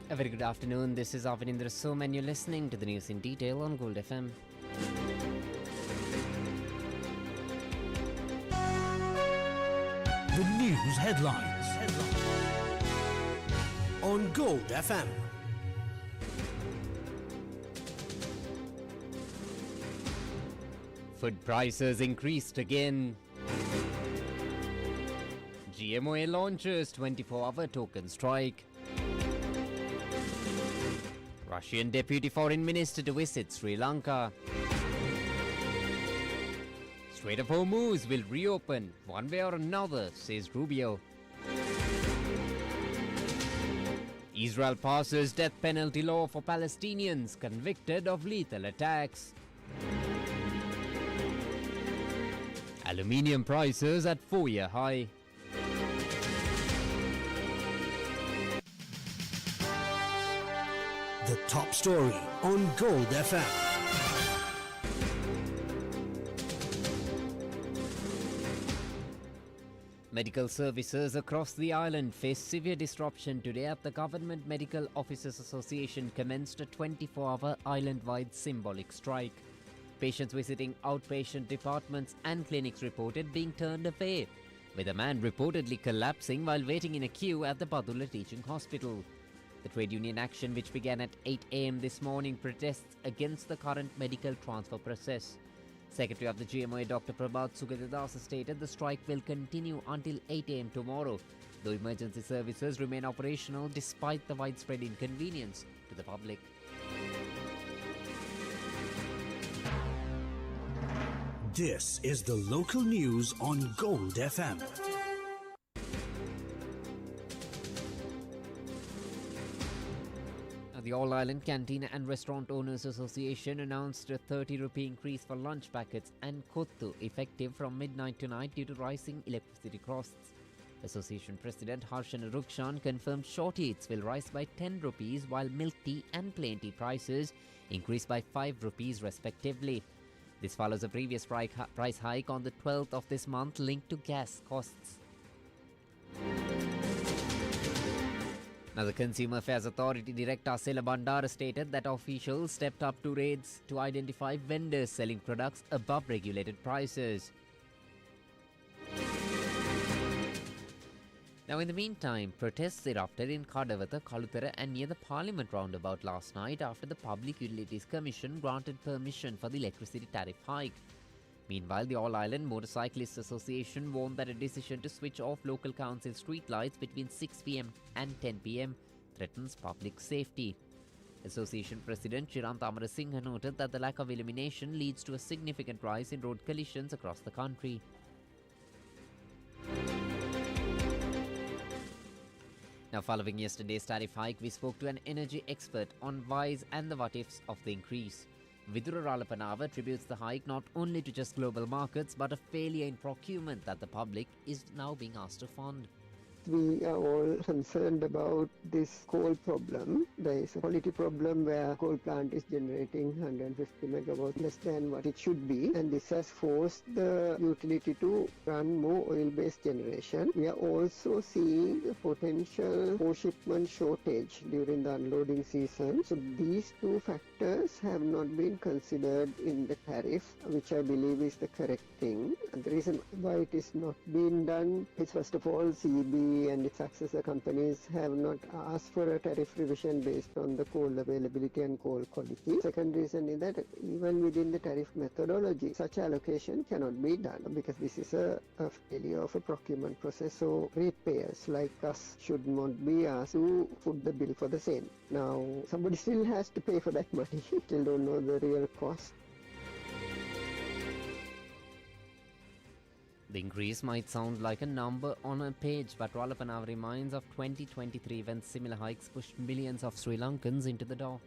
A very good afternoon. This is Avinindra Som and you're listening to the news in detail on Gold FM. The news headlines on Gold FM. Food prices increased again. GMOA launches 24-hour token strike. Russian Deputy Foreign Minister to visit Sri Lanka. Strait of Hormuz will reopen one way or another, says Rubio. Israel passes death penalty law for Palestinians convicted of lethal attacks. Aluminium prices at 4-year high. The top story on Gold FM. Medical services across the island face severe disruption today as the Government Medical Officers Association commenced a 24-hour island-wide symbolic strike. Patients visiting outpatient departments and clinics reported being turned away, with a man reportedly collapsing while waiting in a queue at the Padula Teaching Hospital. The trade union action, which began at 8 a.m. this morning, protests against the current medical transfer process. Secretary of the GMOA Dr. Prabhat Sugatadasa stated the strike will continue until 8 a.m. tomorrow, though emergency services remain operational despite the widespread inconvenience to the public. This is the local news on Gold FM. The All Island Canteen and Restaurant Owners Association announced a 30 rupee increase for lunch packets and kottu effective from midnight tonight due to rising electricity costs. Association President Harshan Rukshan confirmed short eats will rise by 10 rupees while milk tea and plain tea prices increase by 5 rupees respectively. This follows a previous price hike on the 12th of this month linked to gas costs. Now, the Consumer Affairs Authority Director Sela Bandara stated that officials stepped up to raids to identify vendors selling products above regulated prices. Now, in the meantime, protests erupted in Kadawatha, Kaluthara and near the Parliament roundabout last night after the Public Utilities Commission granted permission for the electricity tariff hike. Meanwhile, the All Island Motorcyclists Association warned that a decision to switch off local council streetlights between 6 p.m. and 10 p.m. threatens public safety. Association President Chirant Amarasinghe noted that the lack of illumination leads to a significant rise in road collisions across the country. Now, following yesterday's tariff hike, we spoke to an energy expert on whys and the what-ifs of the increase. Vidura Ralapanava attributes the hike not only to just global markets but a failure in procurement that the public is now being asked to fund. We are all concerned about this coal problem. There is a quality problem where coal plant is generating 150 megawatts less than what it should be, and this has forced the utility to run more oil-based generation. We are also seeing a potential shipment shortage during the unloading season. So these two factors have not been considered in the tariff, which I believe is the correct thing. And the reason why it is not being done is, first of all, CB and its successor companies have not asked for a tariff revision based on the coal availability and coal quality. Second reason is that even within the tariff methodology, such allocation cannot be done because this is a failure of a procurement process. So ratepayers like us should not be asked to foot the bill for the same. Now, somebody still has to pay for that money. Still don't know the real cost. The increase might sound like a number on a page, but Ralapanava reminds of 2023 when similar hikes pushed millions of Sri Lankans into the dock.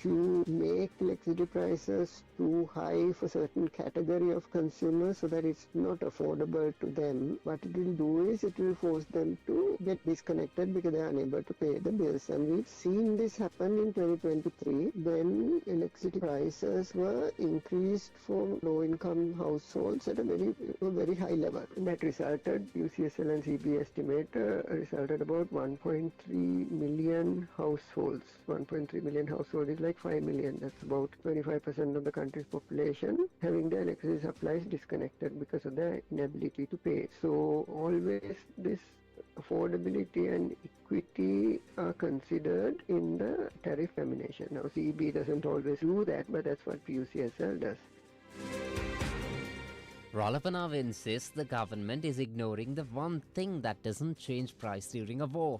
you make electricity prices too high for certain category of consumers so that it's not affordable to them, what it will do is it will force them to get disconnected because they are unable to pay the bills. And we've seen this happen in 2023 when electricity prices were increased for low-income households at a very high level. And that resulted, UCSL and CB estimate, resulted about 1.3 million households. 1.3 million households is like 5 million. That's about 25% of the country's population having their electricity supplies disconnected because of their inability to pay. So always this affordability and equity are considered in the tariff determination. Now CB doesn't always do that, but that's what PUCSL does. Ralapanav insists the government is ignoring the one thing that doesn't change price during a war.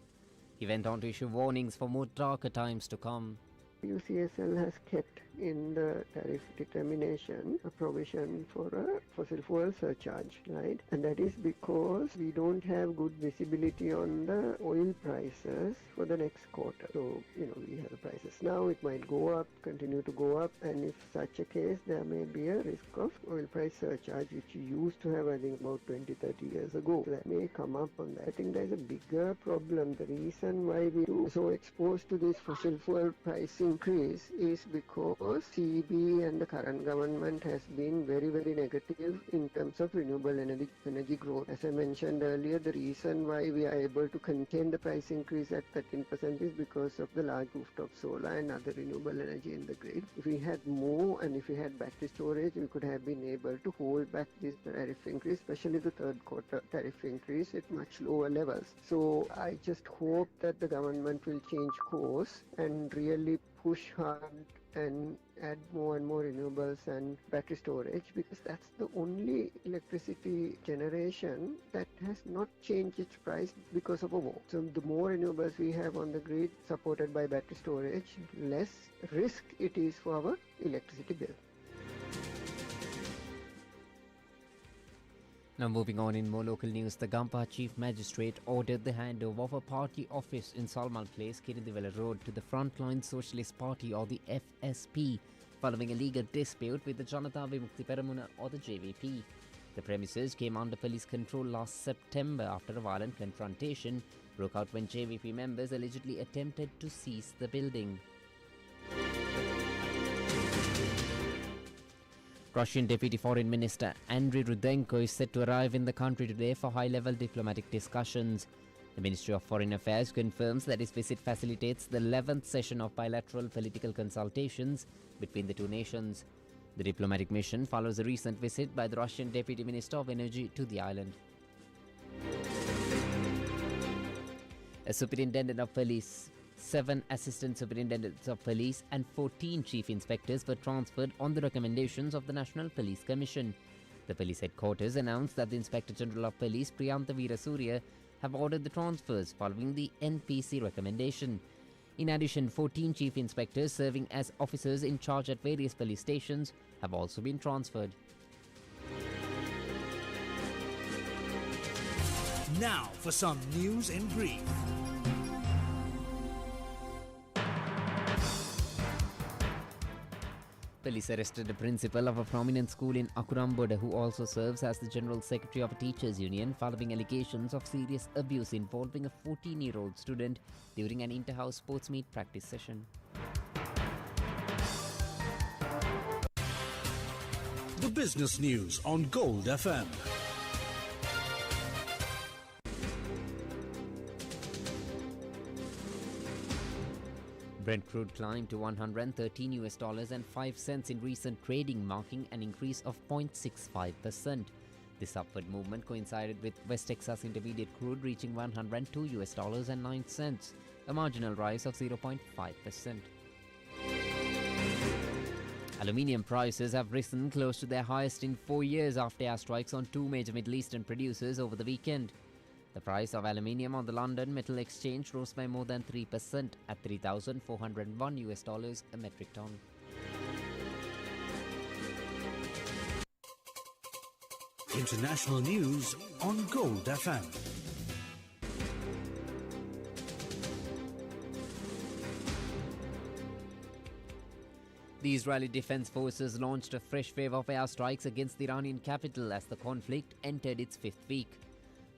He went on to issue warnings for more darker times to come. UCSL has kept in the tariff determination a provision for a fossil fuel surcharge, right? And that is because we don't have good visibility on the oil prices for the next quarter. So, we have the prices now, it might go up, continue to go up, and if such a case, there may be a risk of oil price surcharge, which you used to have, I think, about 20-30 years ago. So that may come up on that. I think there's a bigger problem. The reason why we are so exposed to this fossil fuel price increase is because CB and the current government has been very, very negative in terms of renewable energy growth. As I mentioned earlier, the reason why we are able to contain the price increase at 13% is because of the large rooftop solar and other renewable energy in the grid. If we had more and if we had battery storage, we could have been able to hold back this tariff increase, especially the third quarter tariff increase at much lower levels. So I just hope that the government will change course and really push hard and add more and more renewables and battery storage, because that's the only electricity generation that has not changed its price because of a war. So the more renewables we have on the grid supported by battery storage, less risk it is for our electricity bill. Now moving on in more local news, the Gampa Chief Magistrate ordered the handover of a party office in Salman Place, Kirindivela Road to the Frontline Socialist Party or the FSP following a legal dispute with the Janata Vimukti Peramuna or the JVP. The premises came under police control last September after a violent confrontation broke out when JVP members allegedly attempted to seize the building. Russian Deputy Foreign Minister Andriy Rudenko is set to arrive in the country today for high-level diplomatic discussions. The Ministry of Foreign Affairs confirms that his visit facilitates the 11th session of bilateral political consultations between the two nations. The diplomatic mission follows a recent visit by the Russian Deputy Minister of Energy to the island. A superintendent of police, 7 assistant superintendents of police and 14 chief inspectors were transferred on the recommendations of the National Police Commission. The police headquarters announced that the Inspector General of Police Priyantha Veerasurya have ordered the transfers following the NPC recommendation. In addition, 14 chief inspectors serving as officers in charge at various police stations have also been transferred. Now for some news in brief. Police arrested the principal of a prominent school in Akuramboda who also serves as the General Secretary of a teachers' union following allegations of serious abuse involving a 14-year-old student during an inter-house sports meet practice session. The business news on Gold FM. Brent crude climbed to $113 and 5 cents in recent trading, marking an increase of 0.65%. This upward movement coincided with West Texas Intermediate crude reaching $102 and 9 cents, a marginal rise of 0.5%. Aluminium prices have risen close to their highest in 4 years after airstrikes on 2 major Middle Eastern producers over the weekend. The price of aluminium on the London Metal Exchange rose by more than 3% at $3,401 a metric ton. International news on Gold FM. The Israeli Defense Forces launched a fresh wave of airstrikes against the Iranian capital as the conflict entered its fifth week.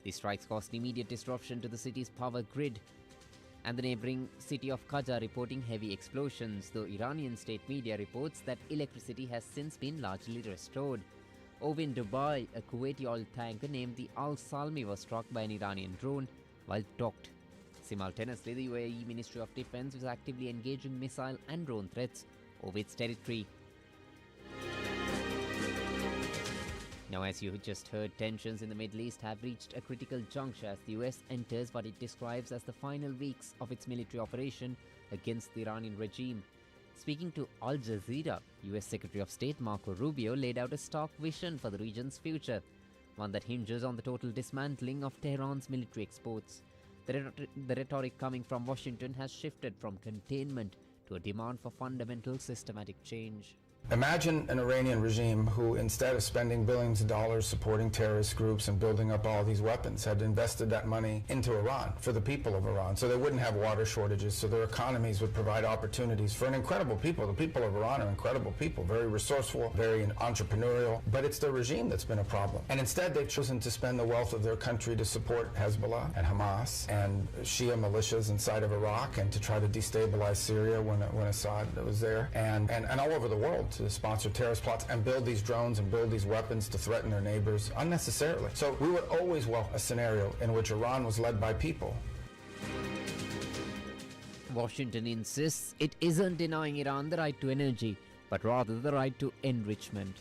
The strikes caused immediate disruption to the city's power grid, and the neighboring city of Qajar reporting heavy explosions, though Iranian state media reports that electricity has since been largely restored. Over in Dubai, a Kuwaiti oil tanker named the Al Salmi was struck by an Iranian drone while docked. Simultaneously, the UAE Ministry of Defense was actively engaging missile and drone threats over its territory. Now, as you just heard, tensions in the Middle East have reached a critical juncture as the US enters what it describes as the final weeks of its military operation against the Iranian regime. Speaking to Al Jazeera, US Secretary of State Marco Rubio laid out a stark vision for the region's future, one that hinges on the total dismantling of Tehran's military exports. The rhetoric coming from Washington has shifted from containment to a demand for fundamental systematic change. Imagine an Iranian regime who, instead of spending billions of dollars supporting terrorist groups and building up all these weapons, had invested that money into Iran for the people of Iran, so they wouldn't have water shortages, so their economies would provide opportunities for an incredible people. The people of Iran are incredible people, very resourceful, very entrepreneurial, but it's the regime that's been a problem. And instead, they've chosen to spend the wealth of their country to support Hezbollah and Hamas and Shia militias inside of Iraq, and to try to destabilize Syria when Assad was there, and all over the world, to sponsor terrorist plots and build these drones and build these weapons to threaten their neighbors unnecessarily. So we would always welcome a scenario in which Iran was led by people. Washington insists it isn't denying Iran the right to energy, but rather the right to enrichment.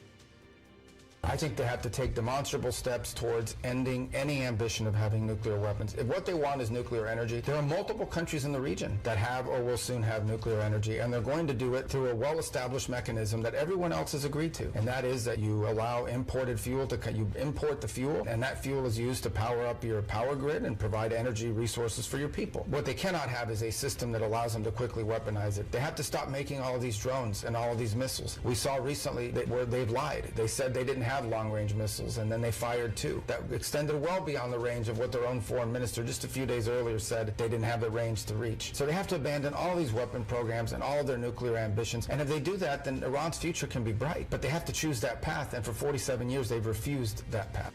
I think they have to take demonstrable steps towards ending any ambition of having nuclear weapons. If what they want is nuclear energy, there are multiple countries in the region that have or will soon have nuclear energy, and they're going to do it through a well-established mechanism that everyone else has agreed to. And that is that you allow imported fuel you import the fuel, and that fuel is used to power up your power grid and provide energy resources for your people. What they cannot have is a system that allows them to quickly weaponize it. They have to stop making all of these drones and all of these missiles. We saw recently where they've lied. They said they didn't have long-range missiles, and then they fired two that extended well beyond the range of what their own foreign minister just a few days earlier said they didn't have the range to reach. So they have to abandon all these weapon programs and all of their nuclear ambitions, and if they do that, then Iran's future can be bright. But they have to choose that path, and for 47 years they've refused that path.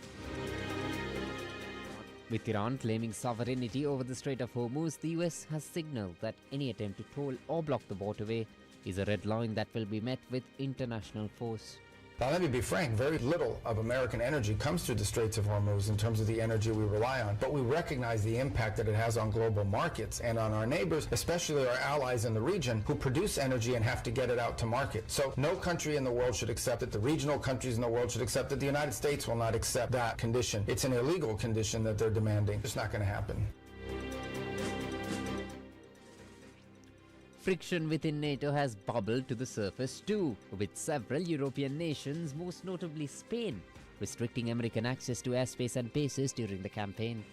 With Iran claiming sovereignty over the Strait of Hormuz, the US has signaled that any attempt to toll or block the waterway is a red line that will be met with international force. Now, let me be frank, very little of American energy comes through the Straits of Hormuz in terms of the energy we rely on, but we recognize the impact that it has on global markets and on our neighbors, especially our allies in the region who produce energy and have to get it out to market. So no country in the world should accept it. The regional countries in the world should accept it. The United States will not accept that condition. It's an illegal condition that they're demanding. It's not going to happen. Friction within NATO has bubbled to the surface too, with several European nations, most notably Spain, restricting American access to airspace and bases during the campaign.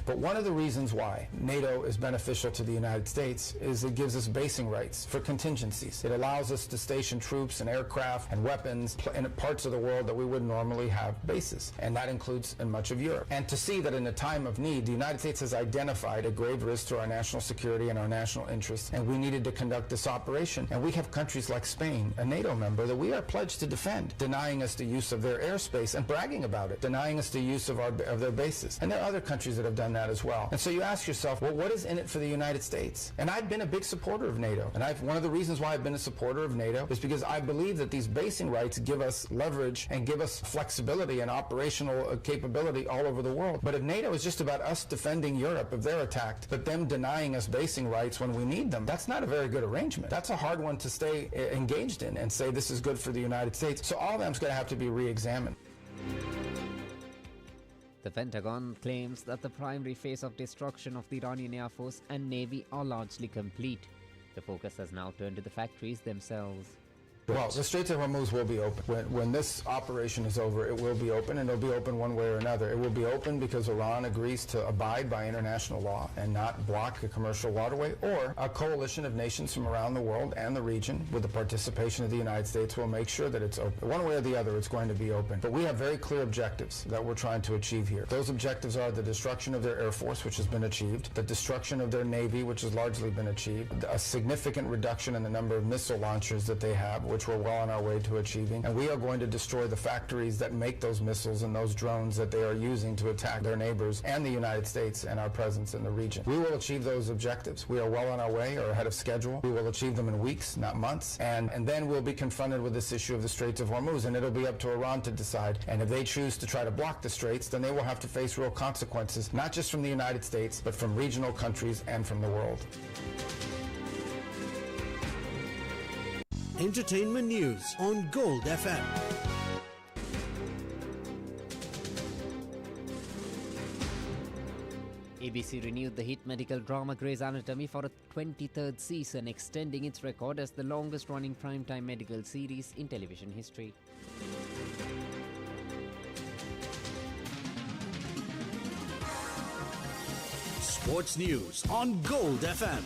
But one of the reasons why NATO is beneficial to the United States is it gives us basing rights for contingencies. It allows us to station troops and aircraft and weapons in parts of the world that we would normally have bases, and that includes in much of Europe. And to see that in a time of need, the United States has identified a grave risk to our national security and our national interests, and we needed to conduct this operation. And we have countries like Spain, a NATO member, that we are pledged to defend, denying us the use of their airspace and bragging about it, denying us the use of their bases. And there are other countries that have done that as well. And so you ask yourself, well, what is in it for the United States? And I've been a big supporter of NATO. And one of the reasons why I've been a supporter of NATO is because I believe that these basing rights give us leverage and give us flexibility and operational capability all over the world. But if NATO is just about us defending Europe if they're attacked, but them denying us basing rights when we need them, that's not a very good arrangement. That's a hard one to stay engaged in and say this is good for the United States. So all of them's going to have to be re-examined. The Pentagon claims that the primary phase of destruction of the Iranian Air Force and Navy are largely complete. The focus has now turned to the factories themselves. Well, the Straits of Hormuz will be open. When this operation is over, it will be open, and it'll be open one way or another. It will be open because Iran agrees to abide by international law and not block a commercial waterway, or a coalition of nations from around the world and the region, with the participation of the United States, will make sure that it's open. One way or the other, it's going to be open. But we have very clear objectives that we're trying to achieve here. Those objectives are the destruction of their Air Force, which has been achieved, the destruction of their Navy, which has largely been achieved, a significant reduction in the number of missile launchers that they have, which we're well on our way to achieving, and we are going to destroy the factories that make those missiles and those drones that they are using to attack their neighbors and the United States and our presence in the region. We will achieve those objectives. We are well on our way, or ahead of schedule. We will achieve them in weeks, not months, and then we'll be confronted with this issue of the Straits of Hormuz, and it'll be up to Iran to decide. And if they choose to try to block the Straits, then they will have to face real consequences, not just from the United States, but from regional countries and from the world. Entertainment news on Gold FM. ABC renewed the hit medical drama Grey's Anatomy for a 23rd season, extending its record as the longest-running primetime medical series in television history. Sports news on Gold FM.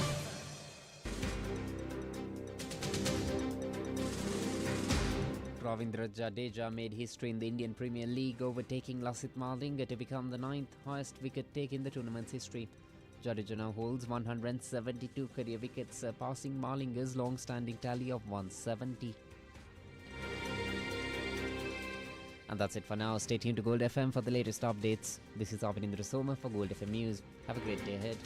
Ravindra Jadeja made history in the Indian Premier League, overtaking Lasith Malinga to become the 9th highest wicket take in the tournament's history. Jadeja now holds 172 career wickets, surpassing Malinga's long-standing tally of 170. And that's it for now. Stay tuned to Gold FM for the latest updates. This is Abhinindra Soma for Gold FM News. Have a great day ahead.